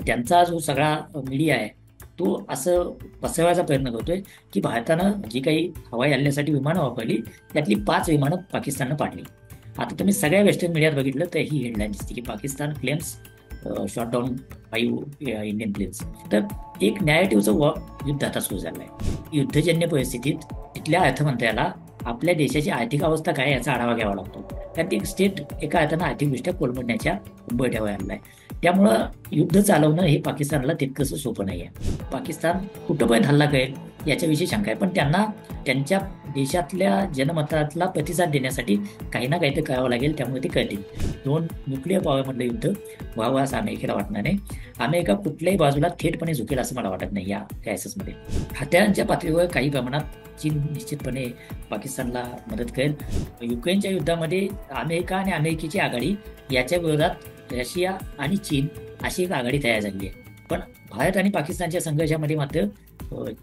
त्यांचा जो सगळा मीडिया आहे तो असं पसरवायचा प्रयत्न करतोय की भारतानं जी काही हवाई हल्ल्यासाठी विमानं वापरली त्यातली 5 विमानं पाकिस्ताननं पाडली. आता तुम्ही सगळ्या वेस्टर्न मीडियात बघितलं तर ही हेडलाईन दिसते की Pakistan claims shot down 5 Indian plains. तर एक न्यारेटिव्हचं युद्ध आता सुरू झालं आहे. युद्धजन्य परिस्थितीत तिथल्या अर्थमंत्र्याला आपल्या देशाची आर्थिक अवस्था काय याचा आढावा घ्यावा लागतो. कारण ती स्टेट एका अर्थानं आर्थिकदृष्ट्या कोलमडण्याच्या उंबरठ्यावर आणलं आहे. त्यामुळं युद्ध चालवणं हे पाकिस्तानला तितकंसं सोपं नाही आहे. पाकिस्तान कुठंपर्यंत हल्ला करेल याच्याविषयी शंका आहे, पण त्यांना त्यांच्या देशातल्या जनमताला प्रतिसाद देण्यासाठी काही ना काहीतरी करावं लागेल. त्यामुळे ते करतील. 2 न्यूक्लिअर पॉवरमधलं युद्ध व्हावं असं अमेरिकेला वाटणार नाही. अमेरिका कुठल्याही बाजूला थेटपणे झुकेल असं मला वाटत नाही या क्रायसिसमध्ये. हत्यारांच्या पातळीवर काही प्रमाणात चीन निश्चितपणे पाकिस्तानला मदत करेल. युक्रेनच्या युद्धामध्ये अमेरिका आणि अमेरिकेची आघाडी याच्या विरोधात रशिया आणि चीन अशी एक आघाडी तयार झाली आहे. पण भारत आणि पाकिस्तानच्या संघर्षामध्ये मात्र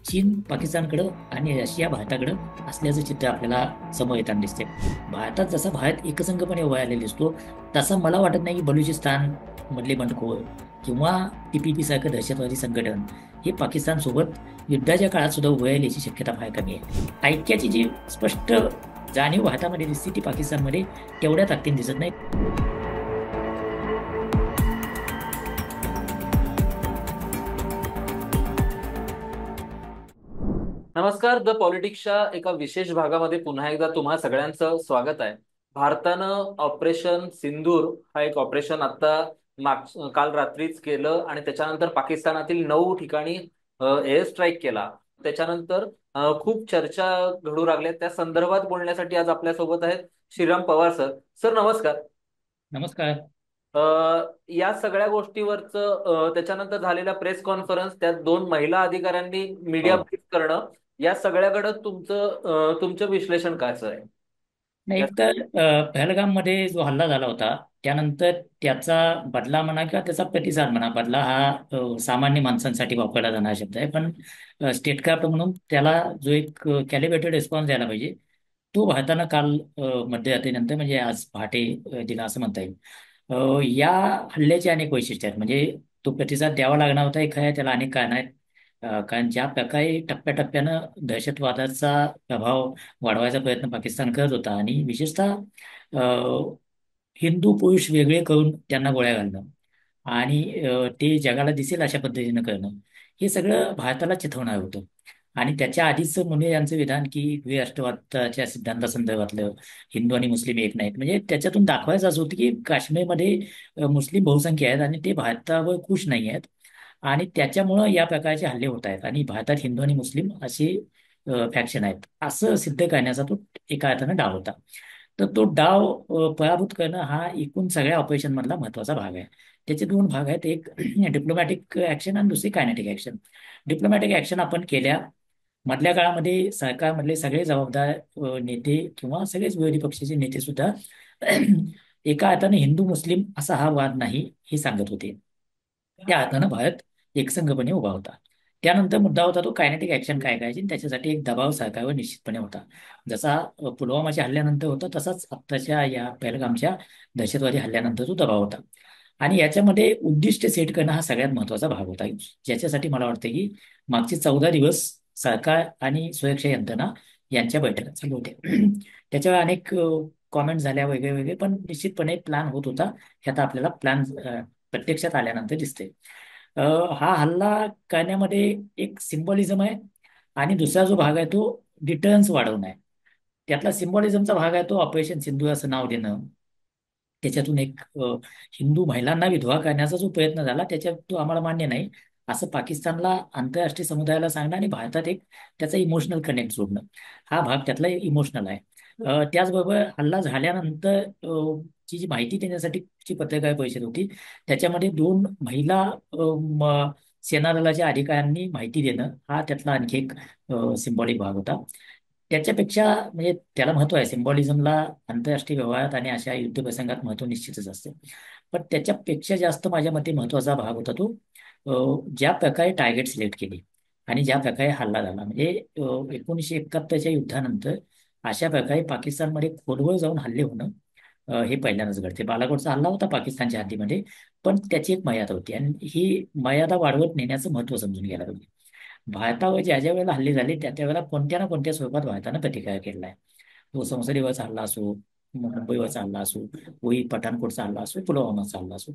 चीन पाकिस्तानकडं आणि रशिया भारताकडं असल्याचं चित्र आपल्याला समोर येताना दिसते. भारतात जसा भारत एकसंघपणे उभा राहिलेला दिसतो तसं मला वाटत नाही की बलुचिस्तान मधले बंडखोर किंवा TPP सारखं दहशतवादी संघटन हे पाकिस्तान सोबत युद्धाच्या काळात सुद्धा उभं राहील याची शक्यता फार कमी आहे. ऐक्याची जी स्पष्ट जाणीव भारतामध्ये दिसते ती पाकिस्तानमध्ये तेवढ्या ताकदीने दिसत नाही. नमस्कार. द पॉलिटिक्सच्या एका विशेष भागामध्ये पुन्हा एकदा तुम्हा सगळ्यांचं स्वागत आहे. भारतानं ऑपरेशन सिंदूर हा एक ऑपरेशन आता काल रात्रीच केलं आणि त्याच्यानंतर पाकिस्तानातील 9 ठिकाणी एअर स्ट्राईक केला. त्याच्यानंतर खूप चर्चा घडू लागल्या. त्या संदर्भात बोलण्यासाठी आज आपल्यासोबत आहेत श्रीराम पवार सर. सर नमस्कार. नमस्कार. अ, या सगळ्या गोष्टीवरचं त्याच्यानंतर झालेल्या प्रेस कॉन्फरन्स, त्यात 2 महिला अधिकाऱ्यांनी मीडिया हो. ब्रीफ करणं, या सगळ्याकडे तुमचं विश्लेषण कायचं आहे? नाही, या- एक तर पहलगाममध्ये जो हल्ला झाला होता त्यानंतर त्याचा बदला म्हणा किंवा त्याचा प्रतिसाद म्हणा, बदला हा सामान्य माणसांसाठी वापरला जाणारा शब्द आहे. पण स्टेटक्राफ्ट म्हणून त्याला जो एक कॅलिब्रेटेड रिस्पॉन्स द्यायला पाहिजे तो भारतानं काल मध्यरात्रीनंतर म्हणजे आज पहाटे दिला असं म्हणता येईल. या हल्ल्याचे अनेक वैशिष्ट्य आहेत. म्हणजे तो प्रतिसाद द्यावा लागणार होता हे खरं आहे, त्याला अनेक कारण आहेत. कारण ज्या प्रकारे टप्प्याटप्प्यानं दहशतवादाचा प्रभाव वाढवायचा प्रयत्न पाकिस्तान करत होता आणि विशेषतः हिंदू पुरुष वेगळे करून त्यांना गोळ्या घालणं आणि ते जगाला दिसेल अशा पद्धतीनं करणं हे सगळं भारताला चिथवणार होतं. आणि त्याच्या आधीच मुने यांचं विधान की द्विराष्ट्रवादाच्या सिद्धांतासंदर्भातलं हिंदू आणि मुस्लिम एक नाहीत, म्हणजे त्याच्यातून दाखवायचं असं होतं की काश्मीरमध्ये मुस्लिम बहुसंख्य आहेत आणि ते भारतावर खुश नाही आहेत आणि त्याच्यामुळं या प्रकारचे हल्ले होत आहेत आणि भारतात हिंदू आणि मुस्लिम असे फॅक्शन आहेत असं सिद्ध करण्याचा तो एका अर्थानं डाव होता. तर तो डाव पराभूत करणं हा एकूण सगळ्या ऑपरेशन मधला महत्वाचा भाग आहे. त्याचे 2 भाग आहेत, एक डिप्लोमॅटिक ऍक्शन आणि दुसरी कायनेटिक ऍक्शन. डिप्लोमॅटिक ऍक्शन आपण केल्या मधल्या काळामध्ये सरकारमधले सगळे जबाबदार नेते किंवा सगळेच विरोधी पक्षाचे नेते सुद्धा एका अर्थाने हिंदू मुस्लिम असा हा वाद नाही हे सांगत होते. त्या अर्थानं भारत एकसंघपणे उभा होता. त्यानंतर मुद्दा होता तो कायनेटिक ऍक्शन काय करायची आणि त्याच्यासाठी एक दबाव सरकारवर निश्चितपणे होता. जसा पुलवामाच्या हल्ल्यानंतर होता तसाच आत्ताच्या या पहलगामच्या दहशतवादी हल्ल्यानंतर तो दबाव होता. आणि याच्यामध्ये उद्दिष्ट सेट करणं हा सगळ्यात महत्वाचा भाग होता, ज्याच्यासाठी मला वाटतं की मागचे 14 दिवस सरकार आणि सुरक्षा यंत्रणा यांच्या बैठका चालू होत्या. त्याच्यावर अनेक कॉमेंट झाल्या वेगळे वेगळे, पण निश्चितपणे प्लॅन होत होता. हे आता आपल्याला प्लॅन प्रत्यक्षात आल्यानंतर दिसते. हा हल्ला करण्यामध्ये एक सिम्बॉलिझम आहे आणि दुसरा जो भाग आहे तो डिटर्रन्स वाढवणं आहे. त्यातला सिम्बॉलिझमचा भाग आहे तो ऑपरेशन सिंधू असं नाव देणं. त्याच्यातून एक हिंदू महिलांना विधवा करण्याचा जो प्रयत्न झाला त्याच्यात तो आम्हाला मान्य नाही असं पाकिस्तानला आंतरराष्ट्रीय समुदायाला सांगणं आणि भारतात एक त्याचा इमोशनल कनेक्ट जोडणं हा भाग त्यातला इमोशनल आहे. त्याचबरोबर हल्ला झाल्यानंतर जी माहिती देण्यासाठी जी पत्रकार परिषद होती त्याच्यामध्ये 2 महिला सेना दलाच्या अधिकाऱ्यांनी माहिती देणं हा त्यातला आणखी एक सिंबॉलिक भाग होता. त्याच्यापेक्षा म्हणजे त्याला महत्व आहे सिम्बॉलिझमला आंतरराष्ट्रीय व्यवहारात आणि अशा युद्ध प्रसंगात महत्व निश्चितच असते. पण त्याच्यापेक्षा जास्त माझ्या मते महत्वाचा भाग होता तो ज्या प्रकारे टार्गेट सिलेक्ट केली आणि ज्या प्रकारे हल्ला झाला. म्हणजे 1971च्या युद्धानंतर अशा प्रकारे पाकिस्तानमध्ये खोलवर जाऊन हल्ले होणं हे पहिल्यांदाच घडते. बालाकोटचा हल्ला होता पाकिस्तानच्या हद्दीमध्ये, पण त्याची एक मर्यादा होती आणि ही मर्यादा वाढवत नेण्याचं महत्त्व समजून घ्यायला पाहिजे. भारतावर ज्या ज्या वेळेला हल्ले झाले त्या त्या वेळेला कोणत्या ना कोणत्या स्वरूपात भारतानं प्रतिकार केलेला आहे. तो संसदेवरचा हल्ला असो, मुंबईवरचा हल्ला असो, कोळी पठाणकोटचा हल्ला असो, पुलवामाचा हल्ला असो,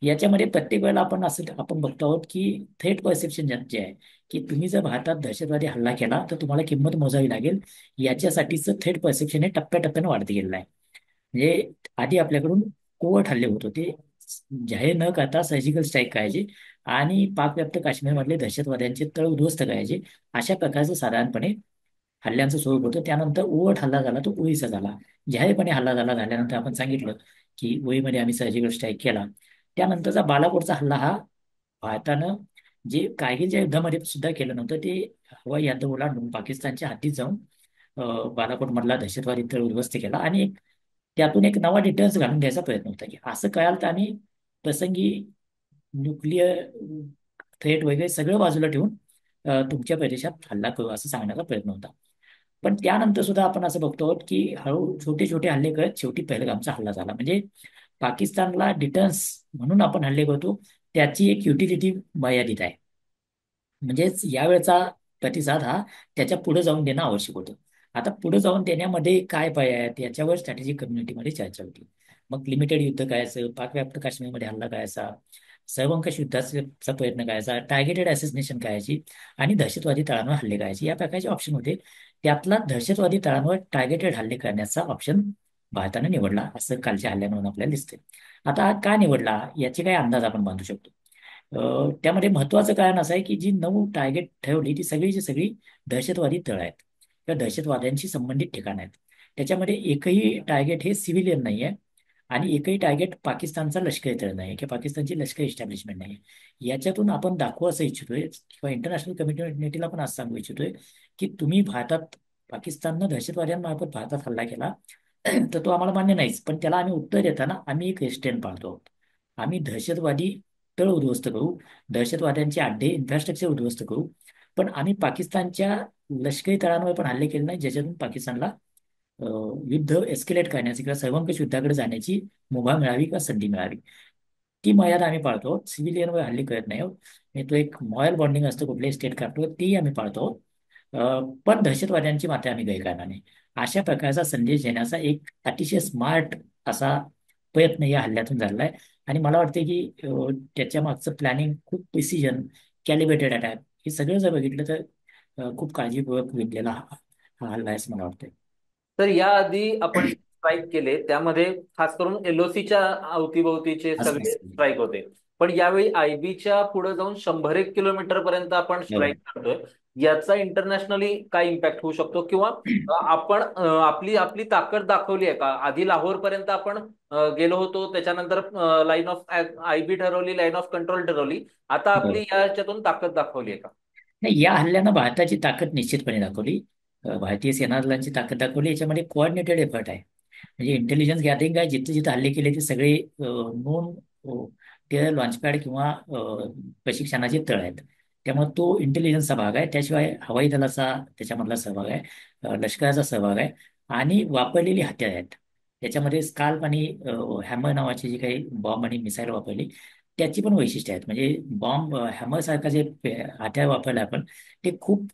याच्यामध्ये प्रत्येक वेळेला आपण बघतो आहोत की थ्रेट परसेप्शन जे आहे, की तुम्ही जर भारतात दहशतवादी हल्ला केला तर तुम्हाला किंमत मोजावी लागेल, याच्यासाठीचं थ्रेट परसेप्शन हे टप्प्याटप्प्यानं वाढत गेलेलं आहे. म्हणजे आधी आपल्याकडून कोवर्ट हल्ले होत होते, जाहीर न करता सर्जिकल स्ट्राईक करायचे आणि पाकव्याप्त काश्मीरमधले दहशतवाद्यांचे तळ उद्ध्वस्त करायचे. अशा प्रकारचं साधारणपणे हल्ल्यांचं स्वरूप होतं. त्यानंतर ओव्हर हल्ला झाला तो उळीचा झाला. जाहीरपणे हल्ला झाल्यानंतर आपण सांगितलं की उळीमध्ये आम्ही सर्जिकल स्ट्राईक केला. त्यानंतरचा बालाकोटचा हल्ला हा भारतानं जे कारगिलच्या युद्धामध्ये सुद्धा केलं नव्हतं, ते हवाई हद्द ओलांडून पाकिस्तानच्या हद्दीत जाऊन बालाकोट मधला दहशतवादी तळ उद्ध्वस्त केला आणि त्यातून एक नवा डिटेल्स घालून द्यायचा प्रयत्न होता की असं कराल तर आम्ही प्रसंगी न्यूक्लिअर थ्रेट वगैरे सगळं बाजूला ठेवून तुमच्या प्रदेशात हल्ला करू असं सांगण्याचा प्रयत्न होता. पण त्यानंतर सुद्धा आपण असं बघतो आहोत की हळू छोटे छोटे हल्ले करत शेवटी पहलगामचा हल्ला झाला. म्हणजे पाकिस्तानला डिटर्न्स म्हणून आपण हल्ले करतो, त्याची एक युटिलिटी मर्यादित आहे. म्हणजेच यावेळचा प्रतिसाद हा त्याच्या पुढे जाऊन देणं आवश्यक होतं. आता पुढे जाऊन देण्यामध्ये काय पर्याय आहेत याच्यावर स्ट्रॅटेजिक कम्युनिटीमध्ये चर्चा होती. मग लिमिटेड युद्ध करायचं, पाकव्याप्त काश्मीरमध्ये हल्ला करायचा, सर्वंकष युद्धाचा प्रयत्न करायचा, टार्गेटेड असॅसिनेशन करायची आणि दहशतवादी तळांवर हल्ले करायचे, या प्रकारचे ऑप्शन होते. त्यातला दहशतवादी तळांवर टार्गेटेड हल्ले करण्याचा ऑप्शन भारतानं निवडला असं कालच्या हल्ल्यावरून आपल्याला दिसते. आता हा का निवडला याचे काही अंदाज आपण बांधू शकतो. त्यामध्ये महत्वाचं कारण असं आहे की जी 9 टार्गेट ठरवली ती सगळीची सगळी दहशतवादी तळ आहेत किंवा दहशतवाद्यांशी संबंधित ठिकाण आहेत. त्याच्यामध्ये एकही टार्गेट हे सिव्हिलियन नाही आहे आणि एकही टार्गेट पाकिस्तानचा लष्करी तळ नाही किंवा पाकिस्तानची लष्करी इस्टॅब्लिशमेंट नाही आहे. याच्यातून आपण दाखवू असं इच्छितोय किंवा इंटरनॅशनल कम्युनिटीला पण असं सांगू इच्छितोय की तुम्ही भारतात, पाकिस्ताननं दहशतवाद्यांमार्फत भारतात हल्ला केला तर तो आम्हाला मान्य नाहीच, पण त्याला आम्ही उत्तर देताना आम्ही एक रेस्ट्रेन पाळतो आहोत. आम्ही दहशतवादी तळ उद्ध्वस्त करू, दहशतवाद्यांचे अड्डे इन्फ्रास्ट्रक्चर उद्ध्वस्त करू, पण आम्ही पाकिस्तानच्या लष्करी तळांवर पण हल्ले केले नाही ज्याच्यातून पाकिस्तानला अ, युद्ध एस्केलेट करण्याची किंवा सर्वंकष युद्धाकडे जाण्याची मुभा मिळावी किंवा संधी मिळावी. ती मर्यादा आम्ही पाळतो. सिव्हिलियनवर हल्ले करत नाही आहोत. आणि तो एक मॉरल बॉन्डिंग असतं कुठल्याही स्टेट करतो, तीही आम्ही पाळतो. पण दहशतवाद्यांची मात्र आम्ही गय करणार नाही. अशा प्रकारचा संदेश देण्याचा एक अतिशय स्मार्ट असा प्रयत्न या हल्ल्यातून झालेला आहे. आणि मला वाटते की त्याच्या मागचं प्लॅनिंग, खूप प्रिसिजन, कॅलिब्रेटेड अटॅक, हे सगळं जर बघितलं तर खूप काळजीपूर्वक विणलेला हा हल्ला आहे असं मला वाटतंय. तर याआधी आपण स्ट्राईक केले त्यामध्ये खास करून एलओसीच्या अवतीभोवतीचे असं सगळे असं. स्ट्राईक होते. पण यावेळी आयबीच्या पुढे जाऊन 100 किलोमीटर पर्यंत आपण हो. स्ट्राईक करतोय. याचा इंटरनॅशनली काय इम्पॅक्ट होऊ शकतो किंवा आपण आपली आपली ताकद दाखवली आहे का? आधी लाहोर पर्यंत आपण गेलो होतो, त्याच्यानंतर लाईन ऑफ आयबी ठरवली, लाईन ऑफ कंट्रोल ठरवली. आता आपली हो. याच्यातून ताकद दाखवली आहे का? नाही, या हल्ल्यानं भारताची ताकद निश्चितपणे दाखवली. भारतीय सेना दलांची ताकद दाखवली. याच्यामध्ये कोऑर्डिनेटेड एफर्ट आहे. म्हणजे इंटेलिजन्स गॅदरिंग आहे, जिथे जिथे हल्ले केले ते सगळे नोन ते लॉन्चपॅड किंवा प्रशिक्षणाचे तळ आहेत. त्यामुळे तो इंटेलिजन्सचा भाग आहे. त्याशिवाय हवाई दलाचा त्याच्यामधला सहभाग आहे, लष्कराचा सहभाग आहे आणि वापरलेली हत्यारे आहेत. त्याच्यामध्ये स्काल्प आणि हॅमर नावाची जी काही बॉम्ब आणि मिसाईल वापरली त्याची पण वैशिष्ट्य आहेत. म्हणजे बॉम्ब हॅमर सारखा जे हत्यार वापरलं आपण, ते खूप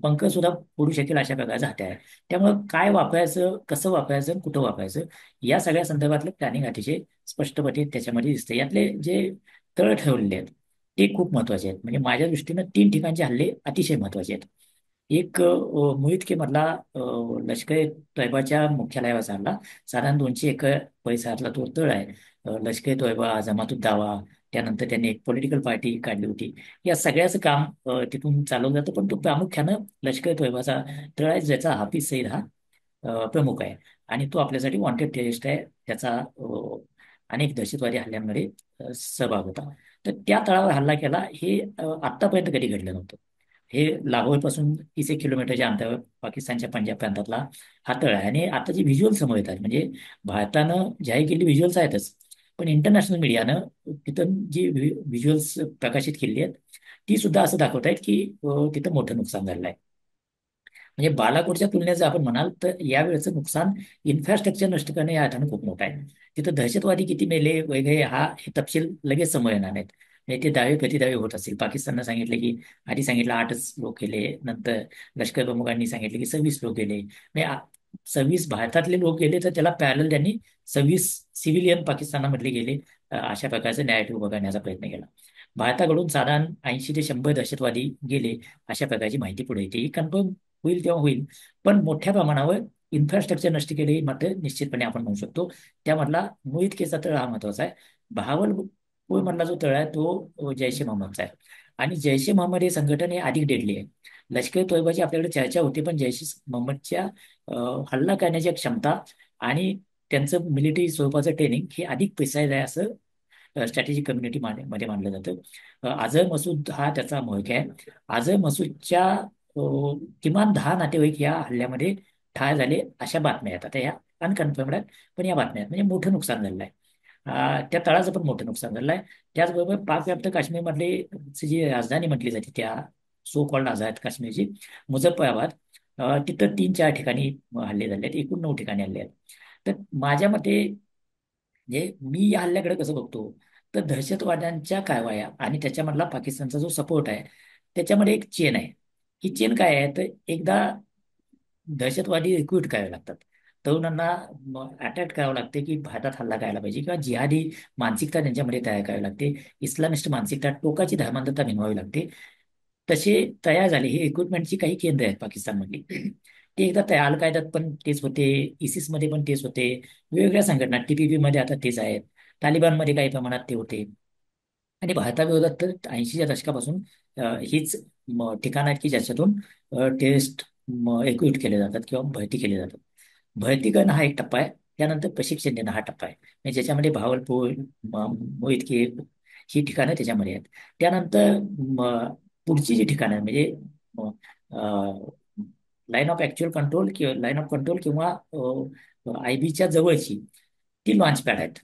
पंख सुद्धा फोडू शकेल अशा प्रकारचं हत्यार आहे. त्यामुळं काय वापरायचं, कसं वापरायचं आणि कुठं वापरायचं, या सगळ्या संदर्भातलं प्लॅनिंग अतिशय स्पष्टपणे त्याच्यामध्ये दिसतं. यातले जे तळ ठेवलेले आहेत ते खूप महत्वाचे आहेत. म्हणजे माझ्या दृष्टीनं 3 ठिकाणचे हल्ले अतिशय महत्वाचे आहेत. एक मोहित मधला लष्कर तैयबाच्या मुख्यालयावर हल्ला, साधारण 200 एकर परिसरातला तो तळ आहे. लष्कर तैयबा, जमातुद्द दावा, त्यानंतर त्यांनी एक पॉलिटिकल पार्टी काढली होती. या सगळ्याचं काम तिथून चालवलं जातं, पण तो प्रामुख्यानं लष्कर तैयबाचा तळ आहे, ज्याचा हाफिज सईद हा प्रमुख आहे आणि तो आपल्यासाठी वॉन्टेड टेररिस्ट आहे. त्याचा अनेक दहशतवादी हल्ल्यांमध्ये सहभाग होता. तर त्या तळावर हल्ला केला हे आत्तापर्यंत कधी घडलं नव्हतं. हे लाहोरपासून 30 एक किलोमीटरच्या अंतरावर पाकिस्तानच्या पंजाब प्रांतातला हा तळ आहे. आणि आता जी व्हिज्युअल समोर येतात, म्हणजे भारतानं जाहीर केलेली व्हिज्युअल्स आहेतच, पण इंटरनॅशनल मीडियानं तिथं जी व्हिज्युअल्स प्रकाशित केली आहेत ती सुद्धा असं दाखवत आहेत की तिथं मोठं नुकसान झालेलं आहे. म्हणजे बालाकोटच्या तुलनेत जर आपण म्हणाल तर यावेळेचं नुकसान इन्फ्रास्ट्रक्चर नष्ट करणे या अर्थानं खूप मोठं आहे. तिथं दहशतवादी किती मेले वगैरे हे तपशील लगेच समोर येणार नाहीत. म्हणजे ते दावे प्रतिदावे होत असतील. पाकिस्ताननं सांगितलं की आधी सांगितलं 8च लोक गेले, नंतर लष्कर प्रमुखांनी सांगितलं की 26 लोक गेले. म्हणजे 26 भारतातले लोक गेले तर त्याला पॅरल त्यांनी 26 सिव्हिलियन पाकिस्तानामधले गेले. अशा प्रकारचा नॅरेटिव्ह उभा करण्याचा प्रयत्न केला. भारताकडून साधारण 80 ते 100 दहशतवादी गेले अशा प्रकारची माहिती पुढे येते. ही कन्फर्म होईल तेव्हा होईल. पण मोठ्या प्रमाणावर इन्फ्रास्ट्रक्चर नष्ट केले हे मात्र निश्चितपणे आपण म्हणू शकतो. त्यामधला मोहित केचा तळ हा महत्वाचा आहे. बहावलपूर मधला जो तळ आहे तो जैश ए मोहम्मदचा आहे. आणि जैश ए मोहम्मद हे संघटन हे अधिक डेडली आहे. लष्कर तोयबाची आपल्याकडे चर्चा होती, पण जैश ए मोहम्मदच्या हल्ला करण्याची क्षमता आणि त्यांचं मिलिटरी स्वरूपाचं ट्रेनिंग हे अधिक प्रिसाईज आहे असं स्ट्रॅटेजिक कम्युनिटी मध्ये मानलं जातं. अझर मसूद हा त्याचा महक आहे. अझर मसूदच्या किमान 10 नातेवाईक या हल्ल्यामध्ये ठार झाले अशा बातम्या आहेत. आता ह्या अनकन्फर्म्ड आहेत, पण या बातम्या आहेत. म्हणजे मोठं नुकसान झालेलं आहे. त्या तळाचं पण मोठं नुकसान झालेलं आहे. त्याचबरोबर पाकव्याप्त काश्मीरमधले जी राजधानी म्हटली जाते त्या सो कॉल्ड आझाद काश्मीरची मुझफ्फराबाद, तिथं 3-4 ठिकाणी हल्ले झाले आहेत. एकूण 9 ठिकाणी हल्ले आहेत. तर माझ्या मते म्हणजे मी या हल्ल्याकडे कसं बघतो, तर दहशतवाद्यांच्या कारवाया आणि त्याच्यामधला पाकिस्तानचा जो सपोर्ट आहे त्याच्यामध्ये एक चेन आहे. ही चेन काय आहे, तर एकदा दहशतवादी रिक्रूट करावे लागतात. तरुणांना अटॅक करावं लागते की भारतात हल्ला करायला पाहिजे, किंवा जिहादी मानसिकता त्यांच्यामध्ये तयार करावी लागते. इस्लामिस्ट मानसिकता, टोकाची धर्मांधता निर्मावी लागते. तसे तयार झाले हे रिक्रुटमेंटची काही केंद्र आहेत पाकिस्तानमधली. ते एकदा तयार अल कायद्यात पण तेच होते, इसिस मध्ये पण तेच होते, वेगवेगळ्या संघटना टीपीपी मध्ये आता तेच आहेत, तालिबानमध्ये काही प्रमाणात ते होते. आणि भारताविरोधात तर 80च्या दशकापासून हीच ठिकाणं आहेत की ज्याच्यातून टेस्ट रिक्रूट केले जातात किंवा भरती केली जातात. भरती करणं हा एक टप्पा आहे. त्यानंतर प्रशिक्षण देणं हा टप्पा आहे. म्हणजे ज्याच्यामध्ये भावलपूर, मोहितखेड ही ठिकाणं त्याच्यामध्ये आहेत. त्यानंतर पुढची जी ठिकाणं आहेत म्हणजे लाईन ऑफ ऍक्च्युअल कंट्रोल किंवा लाईन ऑफ कंट्रोल किंवा आयबीच्या जवळची ती लॉन्च पॅड आहेत.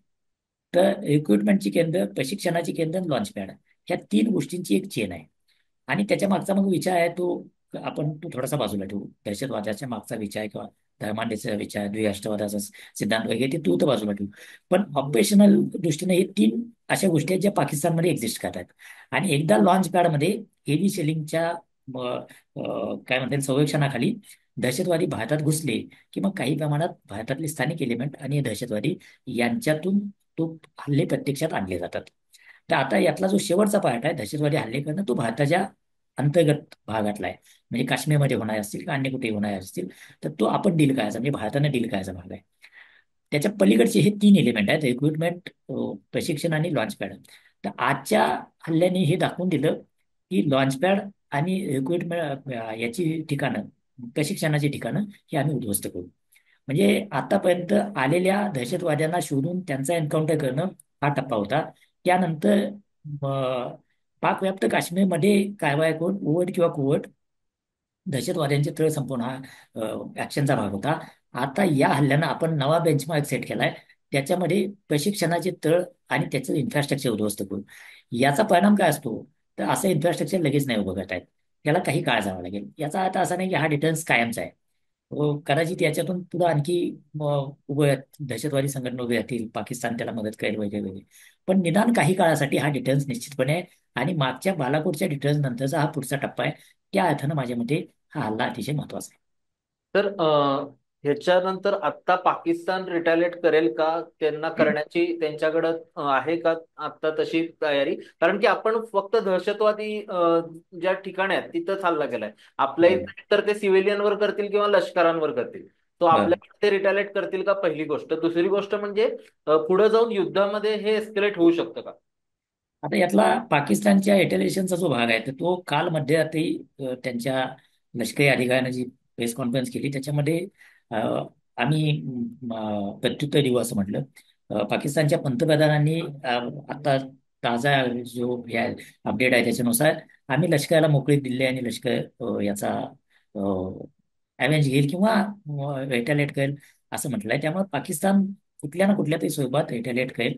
तर रिक्रुटमेंटची केंद्र, प्रशिक्षणाची केंद्र, लॉन्च पॅड, ह्या 3 गोष्टींची एक चेन आहे. आणि त्याच्या मागचा मग विचार आहे तो थोडासा बाजूला ठेवू. दहशतवादाच्या मागचा विचार किंवा धर्मांधतेचा विचार, द्विराष्ट्रवादाचा सिद्धांत वगैरे ते तू तर बाजूला ठेवू. पण ऑपरेशनल दृष्टीने हे 3 अशा गोष्टी आहेत ज्या पाकिस्तानमध्ये एक्झिस्ट करतात. आणि एकदा लॉन्च पॅडमध्ये हेवी शेलिंगच्या काय म्हणता येईल संरक्षणाखाली दहशतवादी भारतात घुसले की मग काही प्रमाणात भारतातले स्थानिक एलिमेंट आणि दहशतवादी यांच्यातून तो हल्ले प्रत्यक्षात आणले जातात. तर आता यातला जो शेवटचा पार्ट आहे दहशतवादी हल्ले करणं, तो भारताच्या अंतर्गत भागातला आहे. म्हणजे काश्मीरमध्ये होणार असतील किंवा अन्य कुठेही होणार असतील तर तो आपण डील करायचा, म्हणजे भारताने डील करायचा भाग आहे. त्याच्या पलीकडचे हे 3 एलिमेंट आहेत, रिक्रुटमेंट, प्रशिक्षण आणि लॉन्चपॅड. तर आजच्या हल्ल्याने हे दाखवून दिलं की लॉन्चपॅड आणि रिक्रुटमेंट याची ठिकाणं, प्रशिक्षणाची ठिकाणं ही आम्ही उद्ध्वस्त करू. म्हणजे आतापर्यंत आलेल्या दहशतवाद्यांना शोधून त्यांचा एन्काउंटर करणं हा टप्पा होता. त्यानंतर पाकव्याप्त काश्मीरमध्ये कारवाया करून ओव्हर किंवा कुवट दहशतवाद्यांचे तळ संपवणं हा ऍक्शनचा भाग होता. आता या हल्ल्यानं आपण नवा बेंचमार्क सेट केलाय. त्याच्यामध्ये प्रशिक्षणाचे तळ आणि त्याचं इन्फ्रास्ट्रक्चर उद्ध्वस्त करू. याचा परिणाम काय असतो, तर असं इन्फ्रास्ट्रक्चर लगेच नाही उभं करता येत. त्याला काही काळ जावा लागेल. याचा अर्थ असा नाही की हा डिटर्रन्स कायमचा आहे. कदाचित याच्यातून पुढे आणखी दहशतवादी संघटना उभे राहतील, पाकिस्तान त्याला मदत करेल वगैरे वगैरे. पण निदान काही काळासाठी हा डिटर्रन्स निश्चितपणे आहे. आणि मागच्या बालाकोटच्या डिटर्रन्स नंतरचा हा पुढचा टप्पा आहे. त्या अर्थानं माझ्या मते हा हल्ला अतिशय महत्वाचा आहे. तर ह्याच्यानंतर आता पाकिस्तान रिटॅलिएट करेल का? त्यांना करण्याची त्यांच्याकडं आहे का आता तशी तयारी? कारण की आपण फक्त दहशतवादी ज्या ठिकाणी आहेत तिथंच हल्ला केलाय. आपल्या बरोबर. इथे तर ते सिव्हिलियनवर करतील किंवा लष्करांवर करतील. तो बरोबर. आपल्या ते रिटॅलिएट करतील का? पहिली गोष्ट. दुसरी गोष्ट म्हणजे पुढे जाऊन युद्धामध्ये हे एस्केलेट होऊ शकतं का? आता यातला पाकिस्तानच्या रिटेलिएशनचा जो भाग आहे तर तो काल मध्यरात्री त्यांच्या लष्करी अधिकाऱ्यानं जी प्रेस कॉन्फरन्स केली त्याच्यामध्ये अ, आम्ही प्रत्युत्तर देऊ असं म्हटलं. पाकिस्तानच्या पंतप्रधानांनी आता ताजा जो हे अपडेट आहे त्याच्यानुसार आम्ही लष्कराला मोकळीक दिली आणि लष्कर याचा अव्हेंज घेईल किंवा रिटॅलिएट करेल असं म्हटलंय. त्यामुळे पाकिस्तान कुठल्या ना कुठल्या तरी स्वरूपात रिटॅलिएट करेल,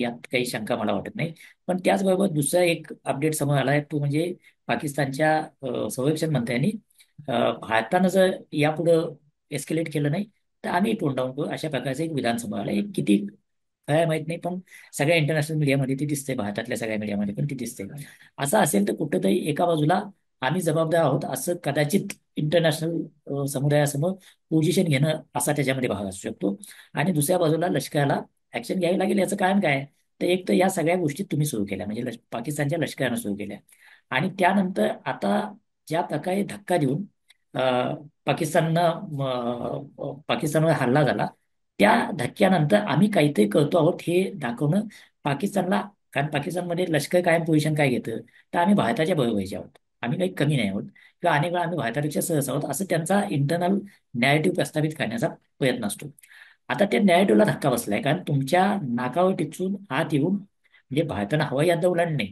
यात काही शंका मला वाटत नाही. पण त्याचबरोबर दुसरा एक अपडेट समोर आला आहे तो म्हणजे पाकिस्तानच्या संरक्षण मंत्र्यांनी भारतानं जर यापुढं एस्केलेट केलं नाही तर आम्ही टोन डाऊन करू, अशा प्रकारचं एक विधान समोर आलं. एक किती काय माहित नाही, पण सगळ्या इंटरनॅशनल मीडियामध्ये ती दिसते, भारतातल्या सगळ्या मीडियामध्ये पण ती दिसते. असं असेल तर कुठंतरी एका बाजूला आम्ही जबाबदार आहोत असं कदाचित इंटरनॅशनल समुदायासमोर पोझिशन घेणं असा त्याच्यामध्ये भाग असू शकतो. आणि दुसऱ्या बाजूला लष्कराला ऍक्शन घ्यावी लागेल. याचं कारण काय आहे? तर एक तर या सगळ्या गोष्टी तुम्ही सुरू केल्या, म्हणजे पाकिस्तानच्या लष्करानं सुरू केल्या. आणि त्यानंतर आता ज्या प्रकारे धक्का देऊन अ, पाकिस्तानवर हल्ला झाला, त्या धक्क्यानंतर आम्ही काहीतरी करतो आहोत हे दाखवणं पाकिस्तानला. कारण पाकिस्तानमध्ये लष्कर कायम पोझिशन काय घेतं, तर आम्ही भारताच्या बरोबरीचे आहोत, आम्ही काही कमी नाही आहोत, किंवा अनेक वेळा आम्ही भारतापेक्षा सहज आहोत, असं त्यांचा इंटरनल नॅरेटिव्ह प्रस्थापित करण्याचा प्रयत्न असतो. आता त्या नॅरेटिव्हला धक्का बसलाय, कारण तुमच्या नाकावर टिचून आत येऊन, म्हणजे भारतानं हवाई हद्द ओलांडणे,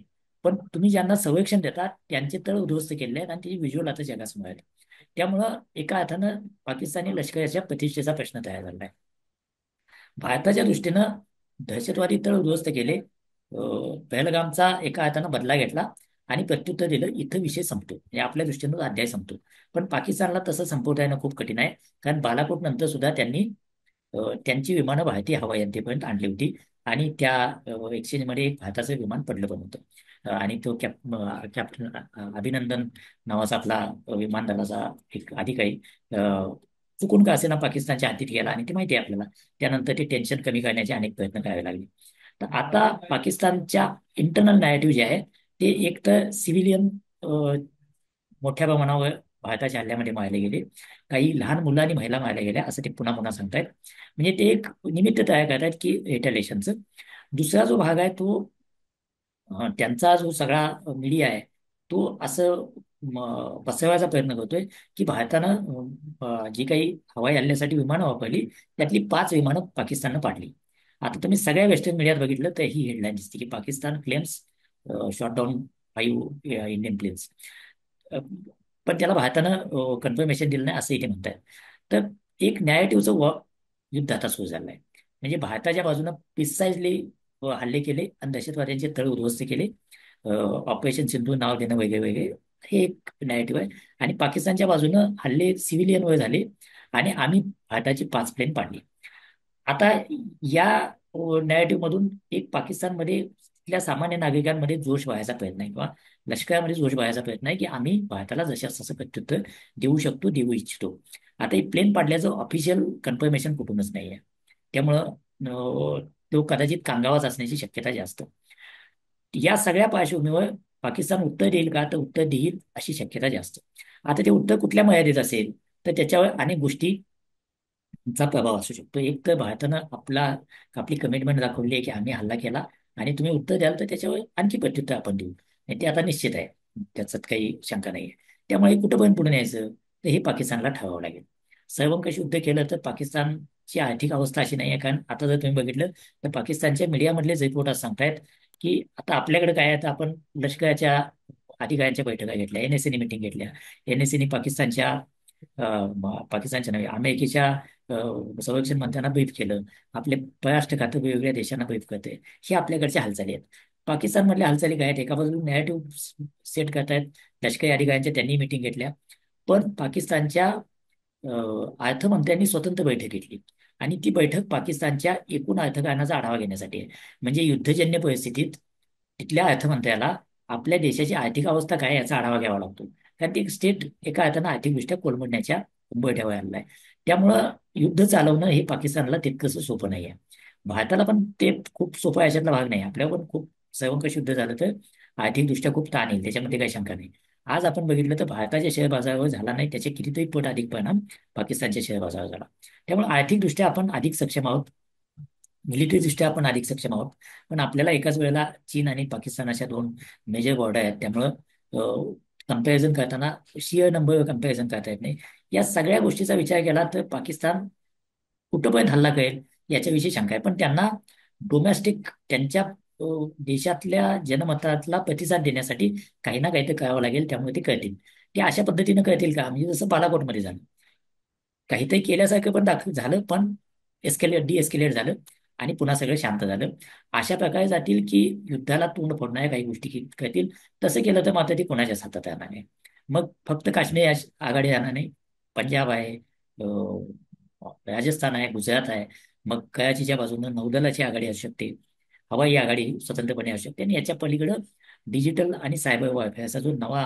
पण तुम्ही ज्यांना संरक्षण देतात त्यांचे तळ उद्ध्वस्त केले आहेत आणि त्याची व्हिज्युअल आता जगासमोर आहेत. त्यामुळं एका अर्थानं पाकिस्तानी लष्कराच्या प्रतिष्ठेचा प्रश्न तयार झाला आहे. भारताच्या दृष्टीनं दहशतवादी तळ उद्ध्वस्त केले, पहलगामचा एका अर्थानं बदला घेतला आणि प्रत्युत्तर दिलं, इथं विषय संपतो, म्हणजे आपल्या दृष्टीनं अध्याय संपतो. पण पाकिस्तानला तसं संपवता येणं खूप कठीण आहे. कारण बालाकोट नंतर सुद्धा त्यांनी त्यांची विमानं भारतीय हवाई अड्ड्यापर्यंत आणली होती. आणि त्या एक्सचेंजमध्ये एक भारताचं विमान पडलं पण होतं. आणि तो कॅप्टन अभिनंदन नावाचा आपला विमान दलाचा एक अधिकारी चुकून का असेना पाकिस्तानच्या हातीत गेला, आणि ते माहिती आहे आपल्याला. त्यानंतर ते टेन्शन कमी करण्याचे अनेक प्रयत्न करावे लागले. तर आता पाकिस्तानच्या इंटरनल नॅरेटिव्ह जे आहे, ते एक तर सिव्हिलियन मोठ्या प्रमाणावर भारताच्या हल्ल्यामध्ये मारले गेले, काही लहान मुलं आणि महिला मारल्या गेल्या, असं ते पुन्हा पुन्हा सांगतायत. म्हणजे ते एक निमित्त तयार करतायत की रिटॅलिएशनचं. दुसरा जो भाग आहे तो त्यांचा जो सगळा मीडिया आहे, तो असं पसरवायचा प्रयत्न करतोय की भारतानं जी काही हवाई हल्ल्यासाठी विमानं वापरली, त्यातली 5 विमानं पाकिस्ताननं पाडली. आता तुम्ही सगळ्या वेस्टर्न मीडियात बघितलं तर ही हेडलाईन दिसते की Pakistan claims shot down 5 Indian plains. पण त्याला भारतानं कन्फर्मेशन दिलं नाही असं इथे म्हणतात. तर एक नॅरेटिव्हचं युद्ध आता सुरू झालं आहे. म्हणजे भारताच्या बाजूनं प्रिसाइजली हल्ले केले आणि दहशतवाद्यांचे तळ उद्ध्वस्त केले, ऑपरेशन सिंधू नाव देणं वगैरे वगैरे, हे एक नॅरेटिव्ह आहे. आणि पाकिस्तानच्या बाजूनं हल्ले सिव्हिलियनवर झाले आणि आम्ही भारताची 5 प्लेन पाडली. आता या नॅरेटिव्ह मधून एक पाकिस्तानमध्ये तिथल्या सामान्य नागरिकांमध्ये जोश व्हायचा प्रयत्न आहे, किंवा लष्करामध्ये जोश व्हायचा प्रयत्न आहे की आम्ही भारताला जशास तसं प्रत्युत्तर देऊ शकतो, देऊ इच्छितो. आता हे प्लेन पाडल्याचं ऑफिशियल कन्फर्मेशन कुठूनच नाही आहे. त्यामुळं तो कदाचित कांगावाच असण्याची शक्यता जास्त. या सगळ्या पार्श्वभूमीवर पाकिस्तान उत्तर देईल का, तर उत्तर देईल अशी शक्यता जास्त. आता ते उत्तर कुठल्या मर्यादेत असेल, तर त्याच्यावर अनेक गोष्टी चा प्रभाव असू शकतो. एक तर भारतानं आपली कमिटमेंट दाखवली आहे की आम्ही हल्ला केला आणि तुम्ही उत्तर द्याल तर त्याच्यावर आणखी प्रत्युत्तर आपण देऊ, आणि ते आता निश्चित आहे, त्याच्यात काही शंका नाही आहे. त्यामुळे कुठं पण पुढे न्यायचं तर हे पाकिस्तानला ठरवावं लागेल. सर्वंकष युद्ध केलं तर पाकिस्तानची आर्थिक अवस्था अशी नाही आहे. कारण आता जर तुम्ही बघितलं तर पाकिस्तानच्या मीडियामधले रिपोर्ट असं सांगतायत की आता आपल्याकडे काय आहे, तर आपण लष्कराच्या अधिकाऱ्यांच्या बैठका घेतल्या, एनएसएने मिटिंग घेतल्या. एनएसएने पाकिस्तानच्या नव्हे, अमेरिकेच्या संरक्षण मंत्र्यांना ब्रीफ केलं. आपले परराष्ट्र खातं वेगवेगळ्या देशांना ब्रीफ करते. हे आपल्याकडच्या हालचाली आहेत. पाकिस्तानमधल्या हालचाली काय आहेत? एका बाजूला नॅरेटिव्ह सेट करतायत, लष्करी अधिकाऱ्यांच्या त्यांनी मिटिंग घेतल्या. पण पाकिस्तानच्या अर्थमंत्र्यांनी स्वतंत्र बैठक घेतली, आणि ती बैठक पाकिस्तानच्या एकूण अर्थकारणाचा आढावा घेण्यासाठी आहे. म्हणजे युद्धजन्य परिस्थितीत तिथल्या अर्थमंत्र्याला आपल्या देशाची आर्थिक अवस्था काय आहे याचा आढावा घ्यावा लागतो. कारण ते स्टेट एका अर्थानं आर्थिकदृष्ट्या कोलमडण्याच्या उंबरठ्यावर आलेलं आहे. त्यामुळं युद्ध चालवणं हे पाकिस्तानला तितकंसं सोपं नाही आहे. भारताला पण ते खूप सोपं याच्यातला भाग नाही. आपल्याला पण खूप सर्वंकष युद्ध झालं तर आर्थिकदृष्ट्या खूप ताण येईल, त्याच्यामध्ये काही शंका नाही. आज आपण बघितलं तर भारताच्या शेअर बाजारावर झाला नाही, त्याचे कितीतरी पट अधिक परिणाम पाकिस्तानच्या शेअर बाजारावर झाला. त्यामुळे आर्थिकदृष्ट्या आपण अधिक सक्षम आहोत, मिलिटरी दृष्ट्या आपण अधिक सक्षम आहोत. पण आपल्याला एकाच वेळेला चीन आणि पाकिस्तान अशा 2 मेजर बॉर्डर आहेत. त्यामुळं कम्पॅरिझन करताना शियर नंबर कम्पॅरिझन करता येत नाही. या सगळ्या गोष्टीचा विचार केला तर पाकिस्तान कुठंपर्यंत हल्ला करेल याच्याविषयी शंका आहे. पण त्यांना डोमेस्टिक त्यांच्या देशातल्या जनमताला प्रतिसाद देण्यासाठी काही ना काहीतरी करावं लागेल. त्यामुळे ते करतील. ते अशा पद्धतीनं करतील का, म्हणजे जसं बालाकोटमध्ये झालं, काहीतरी केल्यासारखं पण दाखव झालं, पण डिएस्केलेट झालं आणि पुन्हा सगळं शांत झालं. अशा प्रकारे जातील की युद्धाला तोंड फोडणाऱ्या काही गोष्टी करतील. तसं केलं तर मात्र ती कोणाच्याच हातात राहणार नाही. मग फक्त काश्मीर आघाडी राहणार नाही. पंजाब आहे, राजस्थान आहे, गुजरात आहे. मग कयाचीच्या बाजूनं नौदलाची आघाडी असू शकते, हवाई आघाडी स्वतंत्रपणे असू शकते, आणि याच्या पलीकडं डिजिटल आणि सायबर वारफेअर असा जो नवा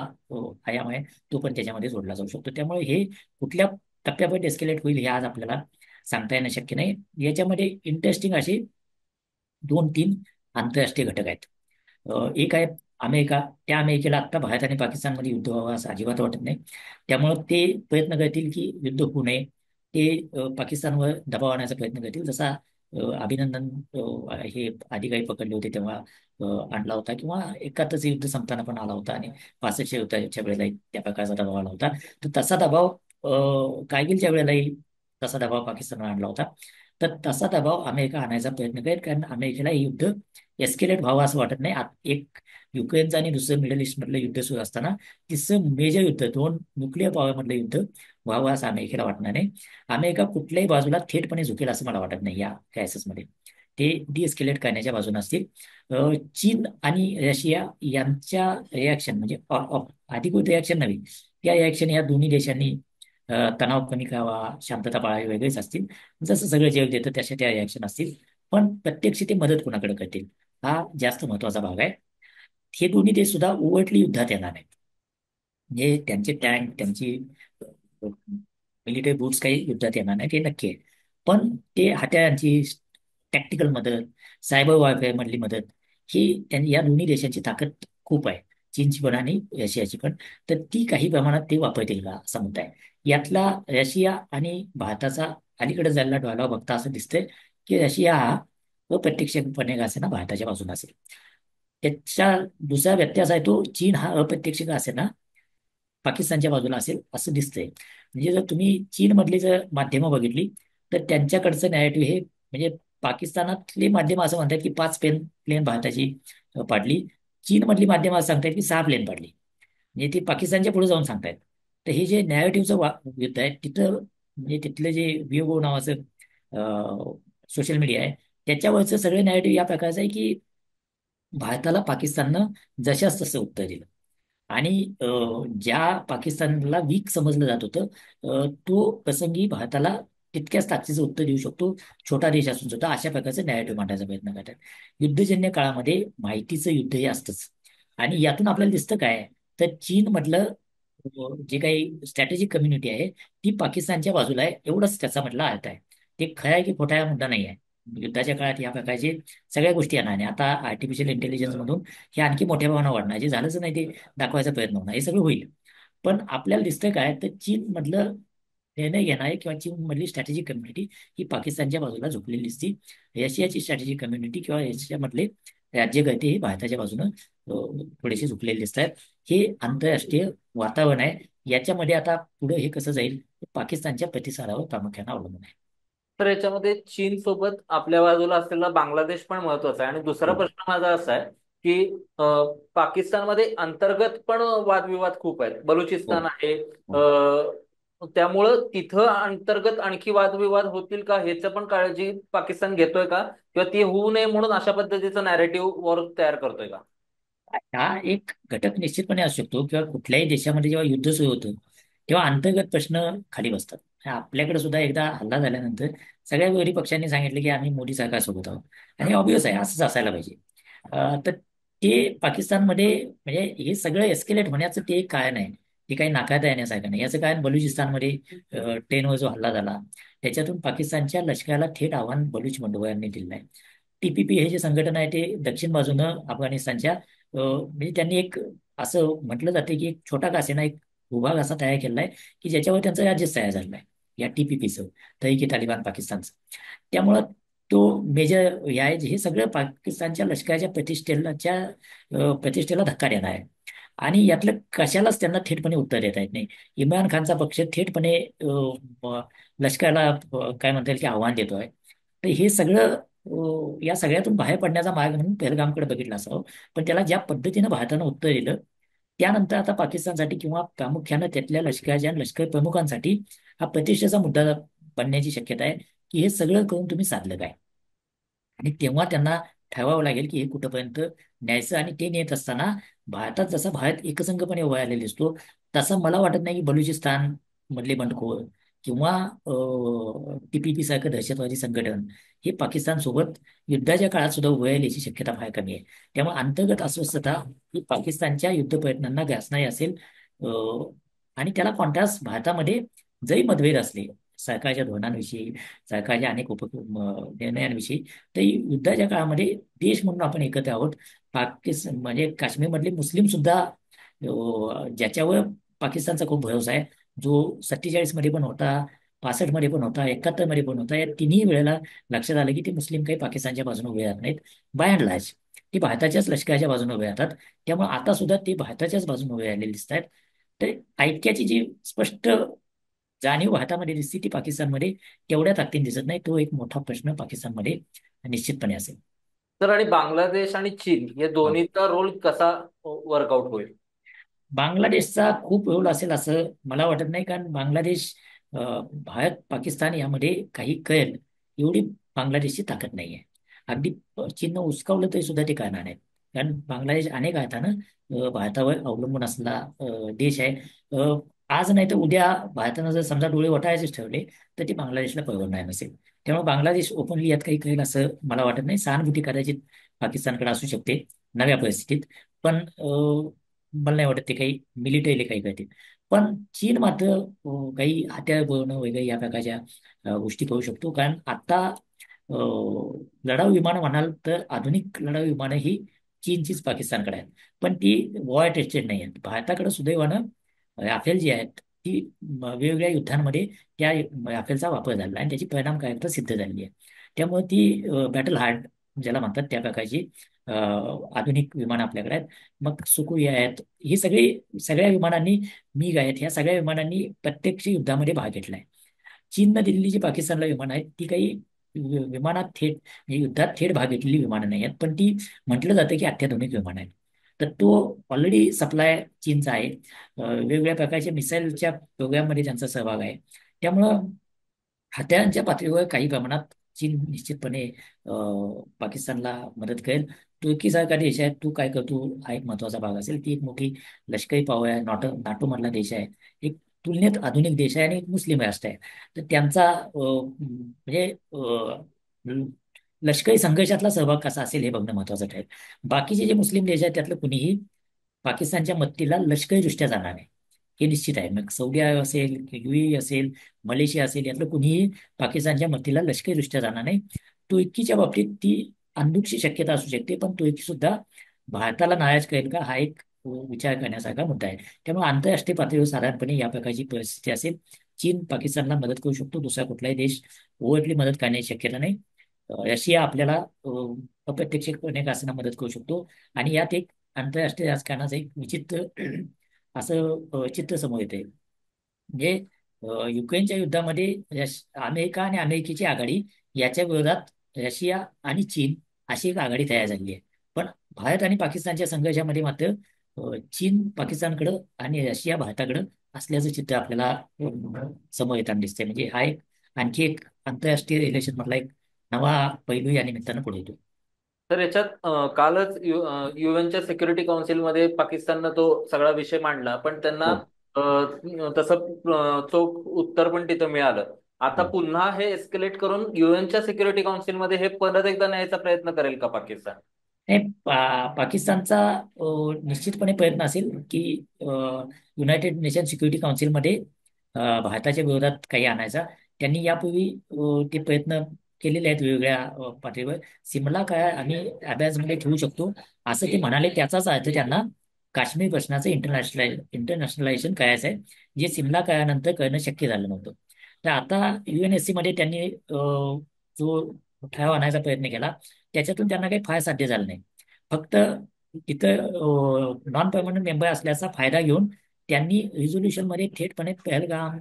आयाम आहे, तो पण त्याच्यामध्ये जोडला जाऊ शकतो. त्यामुळे हे कुठल्या टप्प्यापर्यंत एस्केलेट होईल हे आज आपल्याला सांगता येणं शक्य नाही. याच्यामध्ये इंटरेस्टिंग असे 2-3 आंतरराष्ट्रीय घटक आहेत. एक आहे अमेरिका. त्या अमेरिकेला आता भारत आणि पाकिस्तानमध्ये युद्ध व्हावं असं अजिबात वाटत नाही. त्यामुळं ते प्रयत्न करतील की युद्ध होऊ नये. ते पाकिस्तानवर दबाव आणण्याचा प्रयत्न करतील. जसा अभिनंदन हे आधी काही पकडले होते तेव्हा आणला होता, किंवा एकातच युद्ध संपताना पण आला होता, आणि 65च्या युद्धाच्या वेळेला त्या प्रकारचा दबाव आला होता. तर तसा दबाव कारगिलच्या वेळेलाही तसा दबाव पाकिस्तानवर आणला होता. तर तसा दबाव अमेरिका आणायचा प्रयत्न करेल, कारण अमेरिकेला हे युद्ध एस्केलेट व्हावं असं वाटत नाही. एक युक्रेनचं आणि दुसरं मिडल ईस्ट मधलं युद्ध सुरू असताना तिसरं मेजर युद्ध, 2 न्यूक्लिअर पॉवर मधलं युद्ध व्हावं असं अमेरिकेला वाटणार नाही. अमेरिका कुठल्याही बाजूला थेटपणे झुकेल असं मला वाटत नाही या क्रायसिसमध्ये. ते डिएस्केलेट करण्याच्या बाजूने असतील. चीन आणि रशिया यांच्या रिॲक्शन म्हणजे अधिकृत रिॲक्शन नव्हे, या रिॲक्शन या दोन्ही देशांनी तणाव कमी करावा, शांतता पाळावी वेगळेच असतील. जसं सगळं जग देतं तशा त्या रिॲक्शन असतील. पण प्रत्यक्ष ते मदत कोणाकडे करतील हा जास्त महत्वाचा भाग आहे. हे दोन्ही देश सुद्धा ओव्हरटली युद्धात येणार नाहीत. म्हणजे त्यांचे टँक, त्यांची मिलिटरी बुट्स काही युद्धात येणार नाही, ते नक्की आहे. पण ते हत्यारांची टॅक्टिकल मदत, सायबर वॉरफेअर मधली मदत, ही त्यांनी या दोन्ही देशांची ताकद खूप आहे, चीनची पण आणि रशियाची पण. तर ती काही प्रमाणात ते वापरतील का असं म्हणत आहे. यातला रशिया आणि भारताचा अलीकडे झालेला ढोलाव बघता असं दिसतंय की रशिया हा अप्रत्यक्षपणे का असेना भारताच्या बाजूने असेल. त्याच्या दुसरा व्यत्यास आहे तो चीन हा अप्रत्यक्ष का असेना पाकिस्तानच्या बाजूला असेल असं दिसतंय. म्हणजे जर तुम्ही चीन मधली जर माध्यमं बघितली तर त्यांच्याकडचं नॅरेटिव्ह हे म्हणजे पाकिस्तानातली माध्यमं असं म्हणतात की 5 प्लेन भारताची पाडली. चीन मधली माध्यमं असं सांगतात की 6 प्लेन पाडली. म्हणजे ती पाकिस्तानच्या पुढे जाऊन सांगतायत. तर हे जे नॅरेटिव्हचं युद्ध आहे तिथं, म्हणजे तिथलं जे विओगो नावाचं सोशल मीडिया आहे, त्याच्यावरचं सगळं नॅरेटिव्ह या प्रकारचं आहे की भारताला पाकिस्ताननं जशास तसं उत्तर दिलं. आणि ज्या पाकिस्तानला वीक समजलं जात होतं, तो प्रसंगी भारताला तितक्याच ताकदीचं उत्तर देऊ शकतो, छोटा देश असून सुद्धा, अशा प्रकारचं नॅरेटिव्ह मांडण्याचा प्रयत्न करतात. युद्धजन्य काळामध्ये माहितीचं युद्ध हे असतंच. आणि यातून आपल्याला दिसतं काय, तर चीन मधलं जे काही स्ट्रॅटेजिक कम्युनिटी आहे ती पाकिस्तानच्या बाजूला आहे, एवढंच त्याचा म्हटला अर्थ आहे. ते खरं आहे की खोटा आहे हा मुद्दा नाही आहे. युद्धाच्या काळात या प्रकारचे सगळ्या गोष्टी येणार नाही. आता आर्टिफिशियल इंटेलिजन्स मधून हे आणखी मोठ्या प्रमाणावर वाढणार, जे झालंच नाही ते दाखवायचा प्रयत्न होणार, हे सगळं होईल. पण आपल्याला दिसतंय काय, तर चीन मधलं निर्णय घेणारे किंवा चीन मधली स्ट्रॅटेजिक कम्युनिटी ही पाकिस्तानच्या बाजूला झुकलेली दिसती. रशियाची स्ट्रॅटेजिक कम्युनिटी किंवा रशियामधले राज्यकर्ते हे भारताच्या बाजूनं थोडेसे झुकलेले दिसत आहेत. हे आंतरराष्ट्रीय वातावरण आहे. याच्यामध्ये आता पुढे हे कसं जाईल हे पाकिस्तानच्या प्रतिसादावर प्रामुख्याने अवलंबून आहे. तर याच्यामध्ये चीन सोबत आपल्या बाजूला असलेला बांगलादेश पण महत्वाचा आहे. आणि दुसरा हो. प्रश्न माझा असा आहे की पाकिस्तानमध्ये अंतर्गत पण वादविवाद खूप आहेत. हो. बलुचिस्तान आहे. हो. त्यामुळं तिथं अंतर्गत आणखी वादविवाद होतील का ह्याचं पण काळजी पाकिस्तान घेतोय का, किंवा ती होऊ नये म्हणून अशा पद्धतीचं नॅरेटिव्ह वर तयार करतोय का? हा एक घटक निश्चितपणे असू शकतो, किंवा कुठल्याही देशामध्ये जेव्हा युद्ध सुरू होतं तेव्हा अंतर्गत प्रश्न खाली बसतात. आपल्याकडे सुद्धा एकदा हल्ला झाल्यानंतर सगळ्या विरोधी पक्षांनी सांगितलं की आम्ही मोदी सरकारसोबत आहोत, आणि ऑब्विस आहे असंच असायला पाहिजे. तर ते पाकिस्तानमध्ये म्हणजे हे सगळं एस्केलेट होण्याचं ते एक कारण आहे. ते काही नाकारता येण्यासारखं नाही. याचं कारण बलुचिस्तानमध्ये ट्रेनवर जो हल्ला झाला त्याच्यातून पाकिस्तानच्या लष्कराला थेट आव्हान बलुच बंडखोरांनी दिलं आहे. टीपीपी हे जे संघटना आहे ते दक्षिण बाजूनं अफगाणिस्तानच्या म्हणजे त्यांनी एक असं म्हटलं जाते की एक छोटा का असेना एक भूभाग असा तयार केला आहे की ज्याच्यावर त्यांचं राज्यच तयार झालेलं आहे, या टीपीपीचं, तहरीक तालिबान पाकिस्तानचं. त्यामुळं तो मेजर हे सगळं पाकिस्तानच्या लष्कराच्या प्रतिष्ठेला धक्का देणार आहे. आणि यातलं कशालाच त्यांना थेटपणे उत्तर देता येत नाही. इम्रान खानचा पक्ष थेटपणे लष्कराला काय म्हणता येईल की आव्हान देतोय. तर हे सगळं या सगळ्यातून बाहेर पडण्याचा मार्ग म्हणून पहलगामकडे बघितला असावं. पण त्याला ज्या पद्धतीनं भारतानं उत्तर दिलं, त्यानंतर आता पाकिस्तानसाठी किंवा प्रामुख्यानं त्यातल्या लष्कराच्या आणि लष्कर प्रमुखांसाठी हा प्रतिष्ठेचा मुद्दा बनण्याची शक्यता आहे की हे सगळं करून तुम्ही साधलं काय. आणि तेव्हा त्यांना ठरवावं लागेल की हे कुठंपर्यंत न्यायचं, आणि ते नेत असताना भारतात जसा भारत एकसंघपणे उभा राहिलेला दिसतो, तसं मला वाटत नाही की बलुचिस्तान मधले बंडखोर किंवा TPP सारखं दहशतवादी संघटन हे पाकिस्तान सोबत युद्धाच्या काळात सुद्धा उभे राहील याची शक्यता फार कमी आहे. त्यामुळे अंतर्गत अस्वस्थता ही पाकिस्तानच्या युद्ध प्रयत्नांना ग्रासणारी असेल. आणि त्याला कॉन्ट्रास्ट भारतामध्ये जरी मतभेद असले सरकारच्या धोरणांविषयी, सरकारच्या अनेक निर्णयांविषयी, तरी युद्धाच्या काळामध्ये देश म्हणून आपण एकत्र आहोत. पाकिस्तान म्हणजे काश्मीरमधले मुस्लिम सुद्धा ज्याच्यावर पाकिस्तानचा खूप भरोसा आहे, जो 47 मध्ये पण होता, 65 मध्ये पण होता, 71 मध्ये पण होता, या तिन्ही वेळेला लक्षात आलं की ते मुस्लिम काही पाकिस्तानच्या बाजूने उभे राहत नाहीत. बाय अँड लार्ज ते भारताच्याच लष्कराच्या बाजूने उभे राहतात. त्यामुळे आता सुद्धा ते भारताच्याच बाजूने उभे राहिलेले दिसत आहेत. तर ऐक्याची जी स्पष्ट जाणीव भारतामध्ये दिसते ती पाकिस्तानमध्ये तेवढ्या ताकदीने दिसत नाही. तो एक मोठा प्रश्न पाकिस्तानमध्ये निश्चितपणे असेल. तर आणि बांगलादेश आणि चीन या हा. दोन्हीचा रोल कसा वर्कआउट होईल? बांगलादेशचा खूप रोल असेल असं मला वाटत नाही, कारण बांगलादेश भारत पाकिस्तान यामध्ये काही कळेल एवढी बांगलादेशची ताकद नाही आहे. अगदी चीननं उचकावलं तरी सुद्धा ते करणार नाहीत, कारण बांगलादेश अनेक अर्थानं भारतावर अवलंबून असलेला देश आहे. अ, आज नाही तर उद्या भारतानं जर समजा डोळे वटायचेच ठेवले तर ते बांगलादेशला परवडणार नसेल. त्यामुळे बांगलादेश ओपनली यात काही कळेल असं मला वाटत नाही. सहानुभूती कदाचित पाकिस्तानकडे असू शकते नव्या परिस्थितीत, पण मला नाही वाटत ते काही मिलिटरीले काही करतील. पण चीन मात्र काही हत्यार पुरवणं वगैरे या प्रकारच्या गोष्टी करू शकतो, कारण आता लढाऊ विमानं म्हणाल तर आधुनिक लढाऊ विमानं ही चीनचीच पाकिस्तानकडे आहेत. पण ती वॉर टेस्टेड नाही आहेत. भारताकडे सुदैवानं राफेल जी आहेत ती वेगवेगळ्या युद्धांमध्ये त्या राफेलचा वापर झाला आणि त्याची परिणामकारकता सिद्ध झालेली आहे. त्यामुळे ती बॅटल हार्ड ज्याला म्हणतात त्या प्रकारची आधुनिक विमानं आपल्याकडे आहेत. मग सुखोई आहेत, ही सगळी सगळ्या विमानांनी, मिग आहेत, ह्या सगळ्या विमानांनी प्रत्यक्ष युद्धामध्ये भाग घेतलाय. चीननं दिलेली जी पाकिस्तानला विमानं आहेत ती काही विमानात थेट म्हणजे युद्धात थेट भाग घेतलेली विमानं नाही आहेत, पण ती म्हटलं जातं की अत्याधुनिक विमानं आहेत. तर तो ऑलरेडी सप्लाय चीनचा आहे. वेगवेगळ्या प्रकारच्या मिसाईलच्या प्रोग्राममध्ये त्यांचा सहभाग आहे. त्यामुळं हत्यारांच्या पातळीवर काही प्रमाणात चीन निश्चितपणे पाकिस्तानला मदत करेल. तुर्कीसारखा देश आहे, तू काय करतो हा एक महत्वाचा भाग असेल. ती एक मोठी लष्करी पावर आहे, नाटो मधला देश आहे, एक तुलनेत आधुनिक देश आहे आणि एक मुस्लिम राष्ट्र आहे. तर त्यांचा म्हणजे लष्करी संघर्षातला सहभाग कसा असेल हे बघणं महत्वाचं ठरेल. बाकीचे जे मुस्लिम देश आहेत त्यातलं कुणीही पाकिस्तानच्या मदतीला लष्करीदृष्ट्या जाणार नाही, हे निश्चित आहे. मग सौदी अरब असेल, UAE असेल, मलेशिया असेल, यातलं कुणीही पाकिस्तानच्या मदतीला लष्करीदृष्ट्या जाणार नाही. तुर्कीच्या बाबतीत ती अंधुकची शक्यता असू शकते, पण तुर्की सुद्धा भारताला नाराज करेल का हा एक विचार करण्यासारखा मुद्दा आहे. त्यामुळे आंतरराष्ट्रीय पातळीवर साधारणपणे या प्रकारची परिस्थिती असेल. चीन पाकिस्तानला मदत करू शकतो, दुसरा कुठलाही देश ओव्हरटली मदत करण्याची शक्यता नाही. रशिया आपल्याला अप्रत्यक्षपणे का असताना मदत करू शकतो. आणि यात एक आंतरराष्ट्रीय राजकारणाचं एक विचित्र असं चित्र समोर येते. म्हणजे युक्रेनच्या युद्धामध्ये अमेरिका आणि अमेरिकेची आघाडी याच्या विरोधात रशिया आणि चीन अशी एक आघाडी तयार झाली आहे. पण भारत आणि पाकिस्तानच्या संघर्षामध्ये मात्र चीन पाकिस्तानकडं आणि रशिया भारताकडं असल्याचं चित्र आपल्याला समोर येताना दिसतंय. म्हणजे हा एक आणखी एक आंतरराष्ट्रीय रिलेशन मधला एक नवा पैलू या निमित्तानं पुढे येतो. तर याच्यात कालच युएनच्या सिक्युरिटी काउन्सिलमध्ये पाकिस्ताननं तो सगळा विषय मांडला, पण त्यांना हो. तसं चोख उत्तर पण तिथं मिळालं. आता हो. पुन्हा हे एस्केलेट करून युएनच्या सिक्युरिटी काउन्सिलमध्ये हे परत एकदा न्यायचा प्रयत्न करेल का पाकिस्तान? नाही, पाकिस्तानचा निश्चितपणे प्रयत्न असेल की युनायटेड नेशन सिक्युरिटी काउन्सिलमध्ये भारताच्या विरोधात काही आणायचा. त्यांनी यापूर्वी ते प्रयत्न केलेले आहेत वेगवेगळ्या पातळीवर. सिमला काय आम्ही अभ्यासमध्ये ठेवू शकतो असं ते म्हणाले. त्याचाच अर्थ त्यांना काश्मीर प्रश्नाचं इंटरनॅशनलायझेशन करायचं आहे, जे सिमला करारानंतर करणं शक्य झालं नव्हतं. तर आता UNSC मध्ये त्यांनी जो ठराव आणायचा प्रयत्न केला, त्याच्यातून त्यांना काही फार साध्य झालं नाही. फक्त तिथं नॉन परमनंट मेंबर असल्याचा फायदा घेऊन त्यांनी रिझोल्युशन मध्ये थेटपणे पहलगाम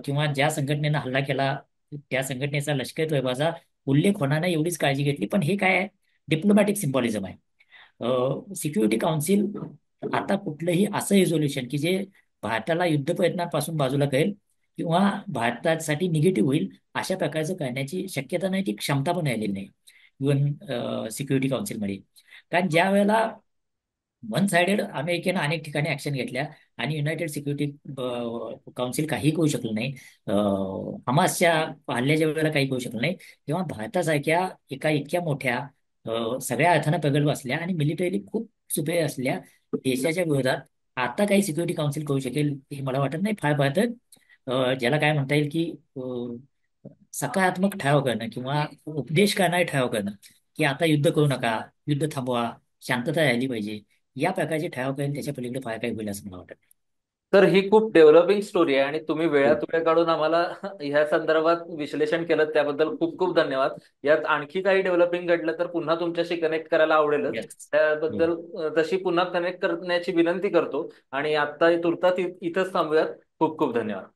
किंवा ज्या संघटनेनं हल्ला केला त्या संघटनेचा लष्करी तोयबाचा उल्लेख होणार नाही एवढीच काळजी घेतली. पण हे काय आहे, डिप्लोमॅटिक सिम्बॉलिझम आहे. सिक्युरिटी काउन्सिल आता कुठलंही असं रिझोल्युशन की जे भारताला युद्ध प्रयत्नांपासून बाजूला करेल किंवा भारतासाठी निगेटिव्ह होईल अशा प्रकारचं करण्याची शक्यता नाही, ती क्षमता पण राहिलेली नाही UN सिक्युरिटी काउन्सिलमध्ये. कारण ज्या वेळेला वन सायडेड अमेरिकेनं अनेक ठिकाणी ऍक्शन घेतल्या आणि युनायटेड सिक्युरिटी काउन्सिल काही करू शकलं नाही. हमासच्या हल्ल्याच्या वेळेला काही करू शकलं नाही. तेव्हा भारतासारख्या एका इतक्या मोठ्या सगळ्या अर्थानं प्रगल्भ असल्या आणि मिलिटरीली खूप सुपेय असल्या देशाच्या विरोधात आता काही सिक्युरिटी काउन्सिल करू शकेल हे मला वाटत नाही. फार भारत ज्याला काय म्हणता येईल की सकारात्मक ठराव करणं किंवा उपदेश करणारे ठराव करणं की आता युद्ध करू नका, युद्ध थांबवा, शांतता राहिली पाहिजे, या प्रकारचे ठराव करेल त्याच्या पलीकडे फार काही होईल असं मला वाटत नाही. तर ही खूप डेव्हलपिंग स्टोरी आहे आणि तुम्ही वेळात खूप वेळ काढून आम्हाला ह्या संदर्भात विश्लेषण केलं त्याबद्दल खूप खूप धन्यवाद. यात आणखी काही डेव्हलपिंग घडलं तर पुन्हा तुमच्याशी कनेक्ट करायला आवडेलच. येस. हो. त्याबद्दल तशी पुन्हा कनेक्ट करण्याची विनंती करतो आणि आता तुर्तास इथंच थांबूयात. खूप खूप धन्यवाद.